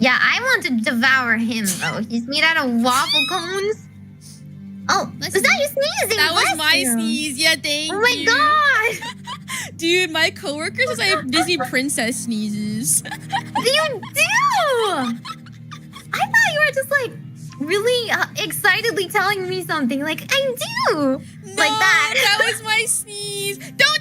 Yeah, I want to devour him, though. He's made out of waffle cones. Oh, was that you sneezing? That was my sneeze. Yeah, thank you. Oh my god! Dude, my coworker says I have Disney princess sneezes. You do! I thought you were just like really excitedly telling me something. Like, I do! No, like that. That was my sneeze. Don't